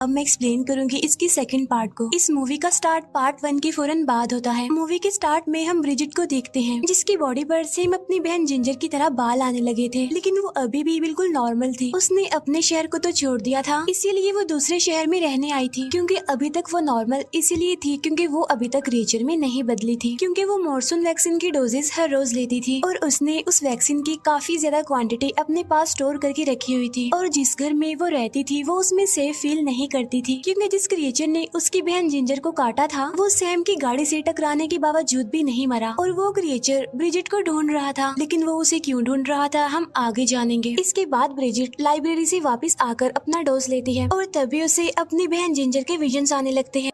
अब मैं एक्सप्लेन करूंगी इसकी सेकंड पार्ट को। इस मूवी का स्टार्ट पार्ट 1 के फौरन बाद होता है। मूवी के स्टार्ट में हम ब्रिजिट को देखते हैं जिसकी बॉडी पर सेम अपनी बहन जिंजर की तरह बाल आने लगे थे, लेकिन वो अभी भी बिल्कुल नॉर्मल थी। उसने अपने शहर को तो छोड़ दिया था, इसीलिए वो दूसरे शहर में रहने आई थी। क्योंकि अभी तक वो नॉर्मल इसीलिए थी क्योंकि वो अभी तक रेचर में नहीं बदली थी, क्योंकि वो मॉर्सून वैक्सीन की डोजेस हर रोज लेती थी और उसने उस वैक्सीन की काफी ज्यादा क्वांटिटी अपने पास स्टोर करके रखी हुई थी। और जिस घर में वो रहती थी वो उसमें सेफ फील नहीं करती थी, क्योंकि जिस क्रिएचर ने उसकी बहन जिंजर को काटा था वो सैम की गाड़ी से टकराने के बावजूद भी नहीं मरा। और वो क्रिएचर ब्रिजिट को ढूंढ रहा था, लेकिन वो उसे क्यों ढूंढ रहा था हम आगे जानेंगे। इसके बाद ब्रिजिट लाइब्रेरी से वापस आकर अपना डोज लेती है और तभी उसे अपनी बहन जिंजर के विजन्स आने लगते हैं।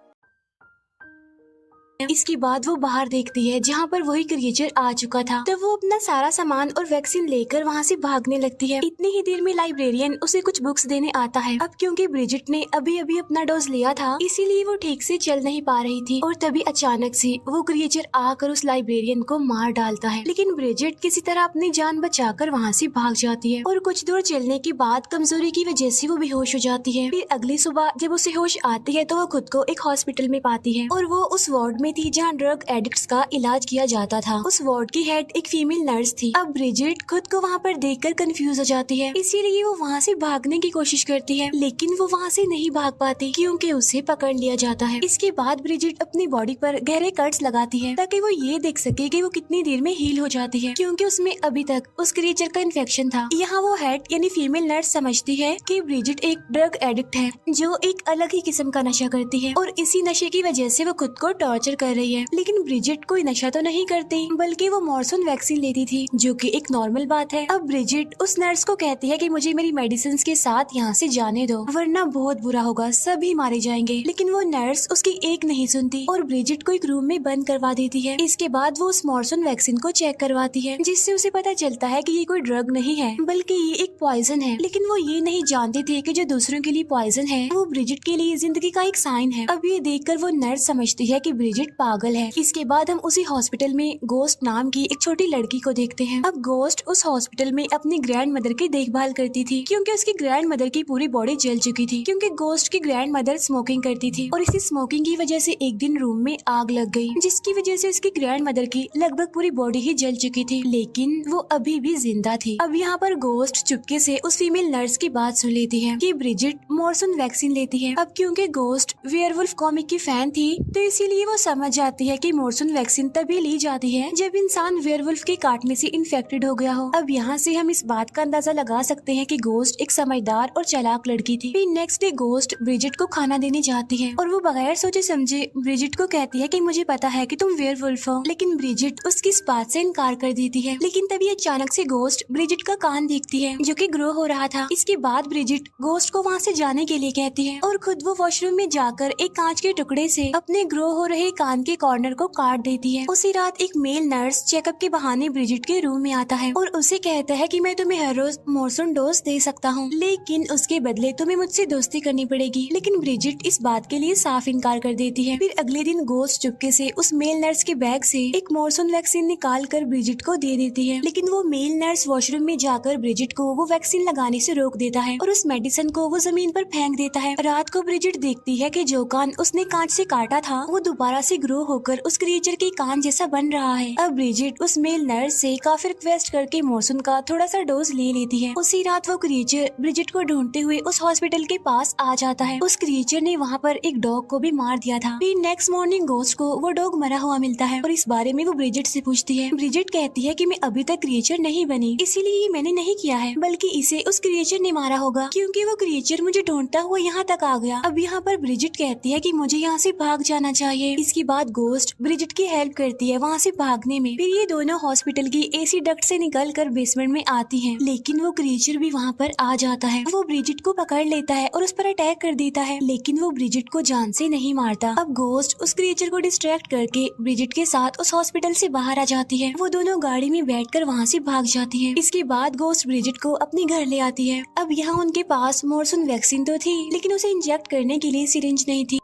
इसके बाद वो बाहर देखती है जहाँ पर वही क्रिएचर आ चुका था, तो वो अपना सारा सामान और वैक्सीन लेकर वहाँ से भागने लगती है। इतनी ही देर में लाइब्रेरियन उसे कुछ बुक्स देने आता है। अब क्योंकि ब्रिजिट ने अभी अभी अपना डोज लिया था इसीलिए वो ठीक से चल नहीं पा रही थी, और तभी अचानक से वो क्रिएचर आकर उस लाइब्रेरियन को मार डालता है। लेकिन ब्रिजिट किसी तरह अपनी जान बचाकर वहाँ से भाग जाती है और कुछ दूर चलने के बाद कमजोरी की वजह से वो बेहोश हो जाती है। फिर अगली सुबह जब उसे होश आती है तो वो खुद को एक हॉस्पिटल में पाती है और वो उस वार्ड में थी जहाँ ड्रग एडिक्ट्स का इलाज किया जाता था। उस वार्ड की हेड एक फीमेल नर्स थी। अब ब्रिजिट खुद को वहाँ पर देखकर कंफ्यूज हो जाती है, इसीलिए वो वहाँ से भागने की कोशिश करती है, लेकिन वो वहाँ से नहीं भाग पाती क्योंकि उसे पकड़ लिया जाता है। इसके बाद ब्रिजिट अपनी बॉडी पर गहरे कट्स लगाती है ताकि वो ये देख सके कि वो कितनी देर में हील हो जाती है, क्योंकि उसमें अभी तक उस क्रिएचर का इन्फेक्शन था। यहाँ वो हेड यानी फीमेल नर्स समझती है कि ब्रिजिट एक ड्रग एडिक्ट है जो एक अलग ही किस्म का नशा करती है और इसी नशे की वजह से वो खुद को टॉर्चर कर रही है। लेकिन ब्रिजिट कोई नशा तो नहीं करती, बल्कि वो मॉर्सून वैक्सीन लेती थी, जो कि एक नॉर्मल बात है। अब ब्रिजिट उस नर्स को कहती है कि मुझे मेरी मेडिसिन के साथ यहाँ से जाने दो, वरना बहुत बुरा होगा, सभी मारे जाएंगे। लेकिन वो नर्स उसकी एक नहीं सुनती और ब्रिजिट को एक रूम में बंद करवा देती है। इसके बाद वो उस मॉर्सून वैक्सीन को चेक करवाती है, जिससे उसे पता चलता है कि ये कोई ड्रग नहीं है बल्कि ये एक पॉइजन है। लेकिन वो ये नहीं जानती थी कि जो दूसरों के लिए पॉइजन है वो ब्रिजिट के लिए जिंदगी का एक साइन है। अब ये देखकर वो नर्स समझती है कि ब्रिजिट पागल है। इसके बाद हम उसी हॉस्पिटल में गोस्ट नाम की एक छोटी लड़की को देखते हैं। अब गोस्ट उस हॉस्पिटल में अपनी ग्रैंड मदर की देखभाल करती थी, क्योंकि उसकी ग्रैंड मदर की पूरी बॉडी जल चुकी थी, क्योंकि गोस्ट की ग्रैंड मदर स्मोकिंग करती थी और इसी स्मोकिंग की वजह से एक दिन रूम में आग लग गई, जिसकी वजह से उसकी ग्रैंड मदर की लगभग पूरी बॉडी ही जल चुकी थी, लेकिन वो अभी भी जिंदा थी। अब यहाँ पर गोस्ट चुपके से उस फीमेल नर्स की बात सुन लेती है कि ब्रिजिट मॉर्सून वैक्सीन लेती है। अब क्योंकि गोस्ट वेयरवुल्फ कॉमिक की फैन थी तो इसीलिए वो समझ जाती है कि मॉर्सून वैक्सीन तभी ली जाती है जब इंसान वेयरवुल्फ के काटने से इन्फेक्टेड हो गया हो। अब यहाँ से हम इस बात का अंदाजा लगा सकते हैं कि गोस्ट एक समझदार और चालाक लड़की थी। फिर नेक्स्ट डे गोस्ट ब्रिजिट को खाना देने जाती है और वो बगैर सोचे समझे ब्रिजिट को कहती है कि मुझे पता है कि तुम वेयरवुल्फ हो, लेकिन ब्रिजिट उसकी इस बात से इनकार कर देती है। लेकिन तभी अचानक से गोस्ट ब्रिजिट का कान देखती है जो कि ग्रो हो रहा था। इसके बाद ब्रिजिट गोस्ट को वहाँ से जाने के लिए कहती है और खुद वो वॉशरूम में जाकर एक कांच के टुकड़े से अपने ग्रो हो रहे कान के कॉर्नर को काट देती है। उसी रात एक मेल नर्स चेकअप के बहाने ब्रिजिट के रूम में आता है और उसे कहता है कि मैं तुम्हें हर रोज मॉर्सून डोज दे सकता हूँ, लेकिन उसके बदले तुम्हें मुझसे दोस्ती करनी पड़ेगी। लेकिन ब्रिजिट इस बात के लिए साफ इनकार कर देती है। फिर अगले दिन गोस्ट चुपके से उस मेल नर्स के बैग से एक मॉर्सून वैक्सीन निकाल कर ब्रिजिट को दे देती है, लेकिन वो मेल नर्स वॉशरूम में जाकर ब्रिजिट को वो वैक्सीन लगाने से रोक देता है और उस मेडिसिन को वो जमीन पर फेंक देता है। रात को ब्रिजिट देखती है कि जो कान उसने कांच से काटा था वो दोबारा से ग्रो होकर उस क्रिएचर के कान जैसा बन रहा है। अब ब्रिजिट उस मेल नर्स से काफी रिक्वेस्ट करके मॉर्सून का थोड़ा सा डोज ले लेती है। उसी रात वो क्रिएचर ब्रिजिट को ढूंढते हुए उस हॉस्पिटल के पास आ जाता है। उस क्रिएचर ने वहाँ पर एक डॉग को भी मार दिया था। फिर नेक्स्ट मॉर्निंग गोस्ट को वो डॉग मरा हुआ मिलता है और इस बारे में वो ब्रिजिट से पूछती है। ब्रिजिट कहती है कि मैं अभी तक क्रिएचर नहीं बनी, इसीलिए ये मैंने नहीं किया है, बल्कि इसे उस क्रिएचर ने मारा होगा, क्योंकि वो क्रिएचर मुझे ढूंढता हुआ यहाँ तक आ गया। अब यहाँ पर ब्रिजिट कहती है कि मुझे यहाँ से भाग जाना चाहिए। इसके बाद गोस्ट ब्रिजिट की हेल्प करती है वहाँ से भागने में। फिर ये दोनों हॉस्पिटल की एसी डक्ट से निकल कर बेसमेंट में आती हैं, लेकिन वो क्रिएचर भी वहाँ पर आ जाता है। वो ब्रिजिट को पकड़ लेता है और उस पर अटैक कर देता है, लेकिन वो ब्रिजिट को जान से नहीं मारता। अब गोस्ट उस क्रिएचर को डिस्ट्रैक्ट करके ब्रिजिट के साथ उस हॉस्पिटल से बाहर आ जाती है। वो दोनों गाड़ी में बैठकर वहाँ से भाग जाती है। इसके बाद गोस्ट ब्रिजिट को अपने घर ले आती है। अब यहाँ उनके पास मॉर्सून वैक्सीन तो थी, लेकिन उसे इंजेक्ट करने के लिए सिरिंज नहीं थी।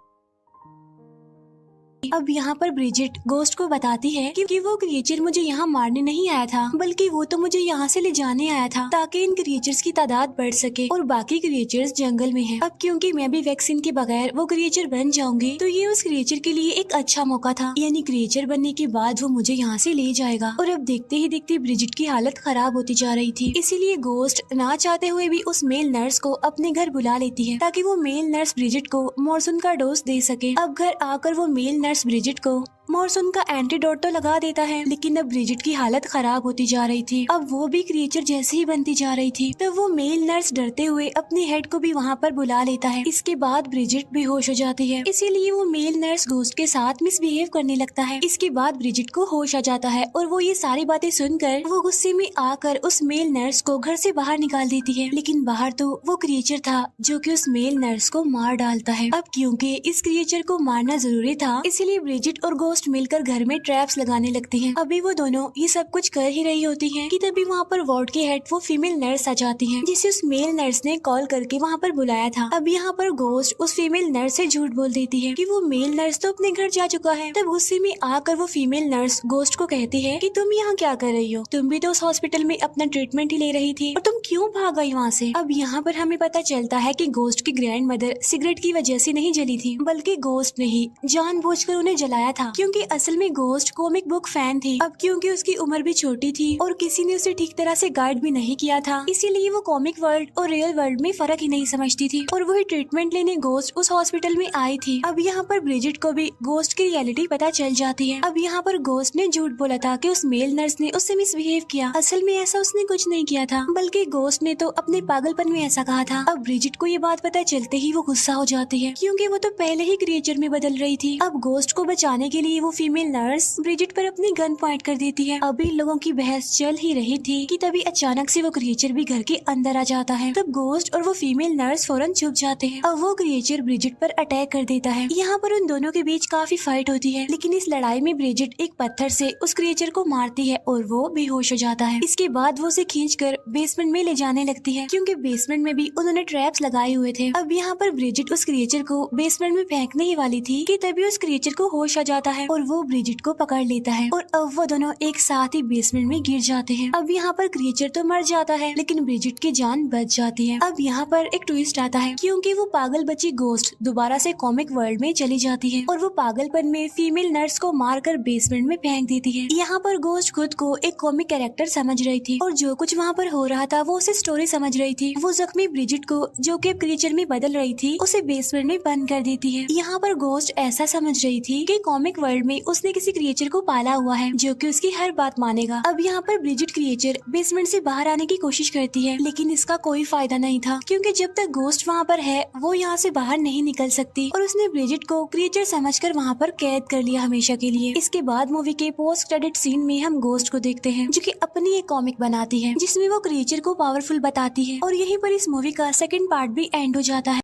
अब यहाँ पर ब्रिजिट गोस्ट को बताती है कि वो क्रिएचर मुझे यहाँ मारने नहीं आया था, बल्कि वो तो मुझे यहाँ से ले जाने आया था ताकि इन क्रिएचर्स की तादाद बढ़ सके और बाकी क्रिएचर्स जंगल में हैं। अब क्योंकि मैं भी वैक्सीन के बगैर वो क्रिएचर बन जाऊंगी तो ये उस क्रिएचर के लिए एक अच्छा मौका था, यानी क्रिएचर बनने के बाद वो मुझे यहाँ से ले जाएगा। और अब देखते ही देखते ब्रिजिट की हालत खराब होती जा रही थी, इसीलिए गोस्ट ना चाहते हुए भी उस मेल नर्स को अपने घर बुला लेती है ताकि वो मेल नर्स ब्रिजिट को मॉर्सन का डोज दे सके। अब घर आकर वो मेल नर्स ब्रिजिट को मॉर्सन का एंटीडोट तो लगा देता है, लेकिन अब ब्रिजिट की हालत खराब होती जा रही थी। अब वो भी क्रिएचर जैसे ही बनती जा रही थी, तो वो मेल नर्स डरते हुए अपने हेड को भी वहाँ पर बुला लेता है। इसके बाद ब्रिजिट बेहोश हो जाती है, इसीलिए वो मेल नर्स गोस्ट के साथ मिसबिहेव करने लगता है। इसके बाद ब्रिजिट को होश आ जाता है और वो ये सारी बातें सुनकर वो गुस्से में आकर उस मेल नर्स को घर से बाहर निकाल देती है, लेकिन बाहर तो वो क्रिएचर था जो कि उस मेल नर्स को मार डालता है। अब क्योंकि इस क्रिएचर को मारना जरूरी था, इसीलिए ब्रिजिट और गोस्ट मिलकर घर में ट्रैप्स लगाने लगती हैं। अभी वो दोनों ये सब कुछ कर ही रही होती हैं कि तभी वहाँ पर वार्ड के हेड वो फीमेल नर्स आ जाती हैं, जिसे उस मेल नर्स ने कॉल करके वहाँ पर बुलाया था। अब यहाँ पर गोस्ट उस फीमेल नर्स से झूठ बोल देती है कि वो मेल नर्स तो अपने घर जा चुका है। तब गुस्से में आकर वो फीमेल नर्स गोस्ट को कहती है कि तुम यहाँ क्या कर रही हो, तुम भी तो उस हॉस्पिटल में अपना ट्रीटमेंट ही ले रही थी और तुम क्यों भाग गई वहाँ से। अब यहाँ पर हमें पता चलता है कि गोस्ट की ग्रैंड मदर सिगरेट की वजह से नहीं जली थी, बल्कि गोस्ट ने ही जानबूझकर उन्हें जलाया था, क्योंकि असल में गोस्ट कॉमिक बुक फैन थी। अब क्योंकि उसकी उम्र भी छोटी थी और किसी ने उसे ठीक तरह से गाइड भी नहीं किया था, इसीलिए वो कॉमिक वर्ल्ड और रियल वर्ल्ड में फर्क ही नहीं समझती थी और वही ट्रीटमेंट लेने गोस्ट उस हॉस्पिटल में आई थी। अब यहाँ पर ब्रिजिट को भी गोस्ट की रियलिटी पता चल जाती है। अब यहाँ पर गोस्ट ने झूठ बोला था कि उस मेल नर्स ने उससे मिसबिहेव किया, असल में ऐसा उसने कुछ नहीं किया था, बल्कि गोस्ट ने तो अपने पागलपन में ऐसा कहा था। अब ब्रिजिट को ये बात पता चलते ही वो गुस्सा हो जाती है, क्योंकि वो तो पहले ही क्रिएचर में बदल रही थी। अब गोस्ट को बचाने के लिए वो फीमेल नर्स ब्रिजिट पर अपनी गन पॉइंट कर देती है। अभी लोगों की बहस चल ही रही थी कि तभी अचानक से वो क्रिएचर भी घर के अंदर आ जाता है। तब गोस्ट और वो फीमेल नर्स फौरन छुप जाते हैं। अब वो क्रिएचर ब्रिजिट पर अटैक कर देता है। यहाँ पर उन दोनों के बीच काफी फाइट होती है, लेकिन इस लड़ाई में ब्रिजिट एक पत्थर से उस क्रिएचर को मारती है और वो बेहोश हो जाता है। इसके बाद वो उसे खींचकर बेसमेंट में ले जाने लगती है, क्योंकि बेसमेंट में भी उन्होंने ट्रैप्स लगाए हुए थे। अब यहाँ पर ब्रिजिट उस क्रिएचर को बेसमेंट में फेंकने ही वाली थी कि तभी उस क्रिएचर को होश आ जाता है और वो ब्रिजिट को पकड़ लेता है और अब वो दोनों एक साथ ही बेसमेंट में गिर जाते हैं। अब यहाँ पर क्रिएचर तो मर जाता है, लेकिन ब्रिजिट की जान बच जाती है। अब यहाँ पर एक ट्विस्ट आता है, क्योंकि वो पागल बची गोस्ट दोबारा से कॉमिक वर्ल्ड में चली जाती है और वो पागलपन में फीमेल नर्स को मारकर बेसमेंट में फेंक देती है। यहाँ पर गोस्ट खुद को एक कॉमिक कैरेक्टर समझ रही थी और जो कुछ वहाँ पर हो रहा था वो उसे स्टोरी समझ रही थी। वो जख्मी ब्रिजिट को, जो कि क्रिएचर में बदल रही थी, उसे बेसमेंट में बंद कर देती है। यहाँ पर गोस्ट ऐसा समझ रही थी कि कॉमिक वर्ल्ड में उसने किसी क्रिएचर को पाला हुआ है जो कि उसकी हर बात मानेगा। अब यहाँ पर ब्रिजिट क्रिएचर बेसमेंट से बाहर आने की कोशिश करती है, लेकिन इसका कोई फायदा नहीं था, क्योंकि जब तक गोस्ट वहाँ पर है वो यहाँ से बाहर नहीं निकल सकती और उसने ब्रिजिट को क्रिएचर समझकर वहाँ पर कैद कर लिया हमेशा के लिए। इसके बाद मूवी के पोस्ट क्रेडिट सीन में हम गोस्ट को देखते हैं, जो कि अपनी एक कॉमिक बनाती है जिसमें वो क्रिएचर को पावरफुल बताती है और यहीं पर इस मूवी का सेकंड पार्ट भी एंड हो जाता है।